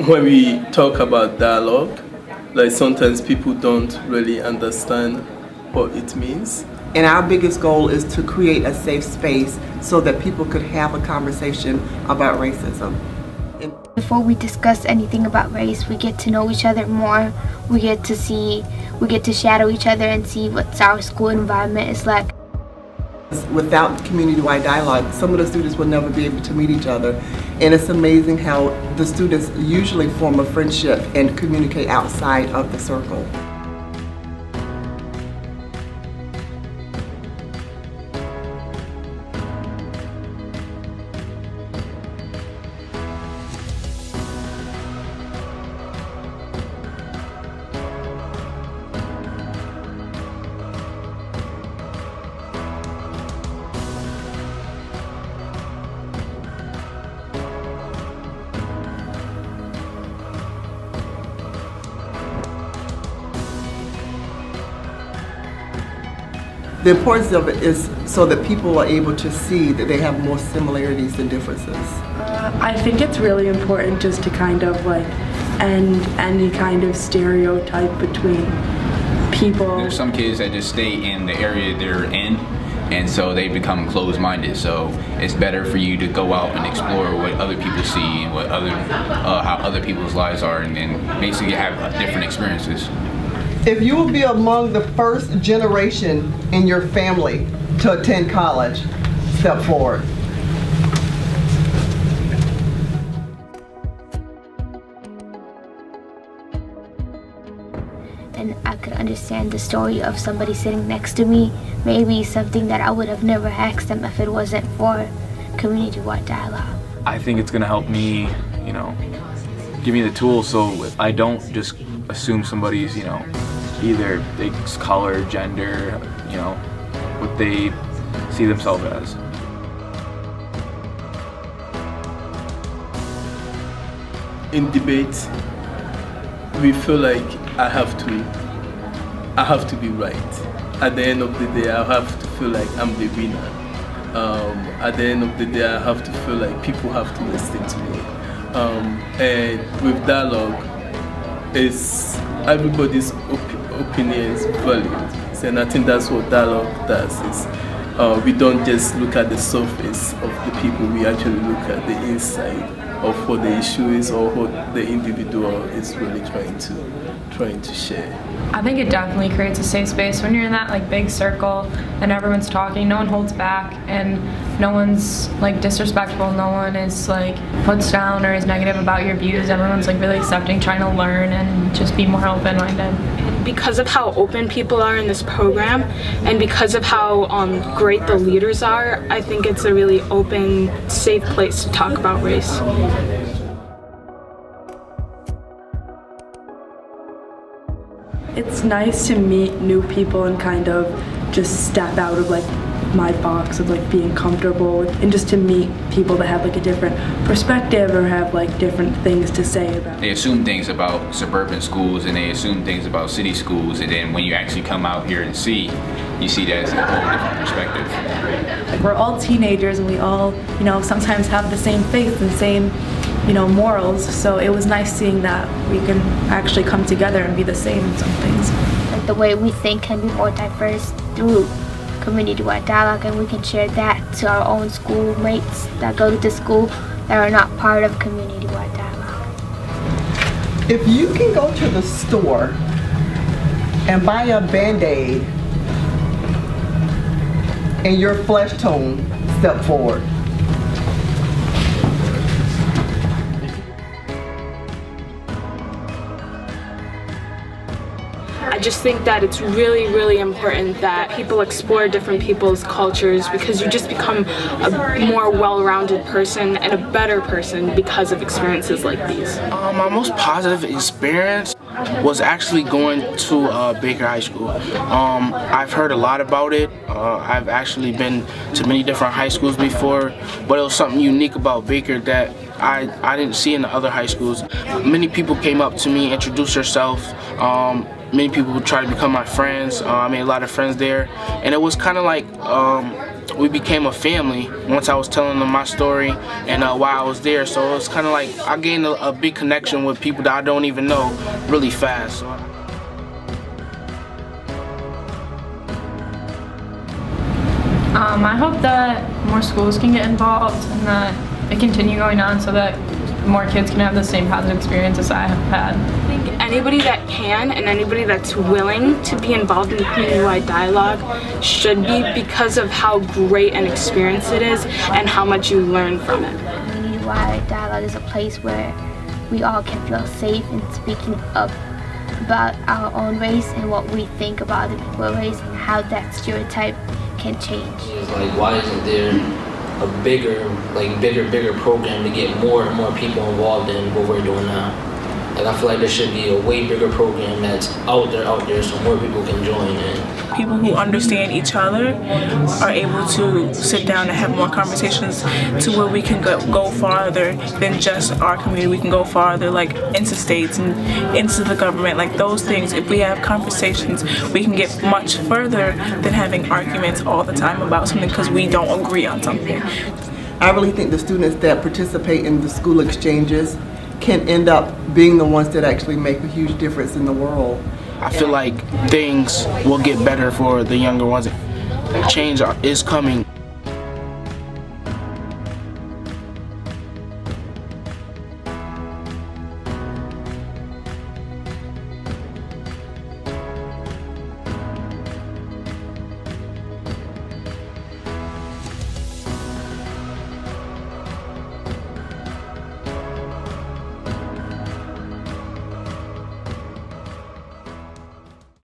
when we talk about dialogue, like sometimes people don't really understand what it means. And our biggest goal is to create a safe space so that people could have a conversation about racism. Before we discuss anything about race, we get to know each other more. We get to shadow each other and see what our school environment is like. Without community-wide dialogue, some of the students will never be able to meet each other. And it's amazing how the students usually form a friendship and communicate outside of the circle. The importance of it is so that people are able to see that they have more similarities than differences. I think it's really important just to kind of like end any kind of stereotype between people. There's some kids that just stay in the area they're in, and so they become closed-minded. So it's better for you to go out and explore what other people see and what how other people's lives are, and basically have different experiences. If you will be among the first generation in your family to attend college, step forward. And I could understand the story of somebody sitting next to me, maybe something that I would have never asked them if it wasn't for community-wide dialogue. I think it's gonna help me, give me the tools so I don't just assume somebody's, either color, gender, what they see themselves as. In debate, we feel like I have to be right. At the end of the day, I have to feel like I'm the winner. At the end of the day, I have to feel like people have to listen to me. And with dialogue, it's everybody's opinion is valid. And I think that's what dialogue does. Is we don't just look at the surface of the people, we actually look at the inside of what the issue is or what the individual is really trying to share. I think it definitely creates a safe space when you're in that big circle and everyone's talking, no one holds back and no one's disrespectful, no one is puts down or is negative about your views. Everyone's really accepting, trying to learn and just be more open-minded. Because of how open people are in this program and because of how great the leaders are, I think it's a really open, safe place to talk about race. It's nice to meet new people and kind of just step out of my box of being comfortable and just to meet people that have a different perspective or have different things to say about. They assume things about suburban schools and they assume things about city schools, and then when you actually come out here and you see that as a whole different perspective. We're all teenagers and we all, sometimes have the same faith and same, morals. So it was nice seeing that we can actually come together and be the same in some things. The way we think can be more diverse through community-wide dialogue, and we can share that to our own schoolmates that go to the school that are not part of community-wide dialogue. If you can go to the store and buy a Band-Aid in your flesh tone, step forward. I just think that it's really, really important that people explore different people's cultures because you just become a more well-rounded person and a better person because of experiences like these. My most positive experience was actually going to Baker High School. I've heard a lot about it. I've actually been to many different high schools before, but it was something unique about Baker that I didn't see in the other high schools. Many people came up to me, introduced themselves. Many people tried to become my friends. I made a lot of friends there, and it was kind of like we became a family once I was telling them my story and why I was there. So it's kind of like I gained a big connection with people that I don't even know really fast. So, I hope that more schools can get involved and that it continue going on so that more kids can have the same positive experiences I have had. I think anybody that can and anybody that's willing to be involved in community-wide dialogue should be, because of how great an experience it is and how much you learn from it. Community-wide dialogue is a place where we all can feel safe in speaking up about our own race and what we think about other people's race and how that stereotype can change. Like, why isn't there a bigger program to get more and more people involved in what we're doing now? Like, I feel like there should be a way bigger program that's out there so more people can join in. People who understand each other are able to sit down and have more conversations to where we can go farther than just our community. We can go farther, like into states and into the government, like those things. If we have conversations, we can get much further than having arguments all the time about something because we don't agree on something. I really think the students that participate in the school exchanges can end up being the ones that actually make a huge difference in the world. I feel like things will get better for the younger ones. Change is coming.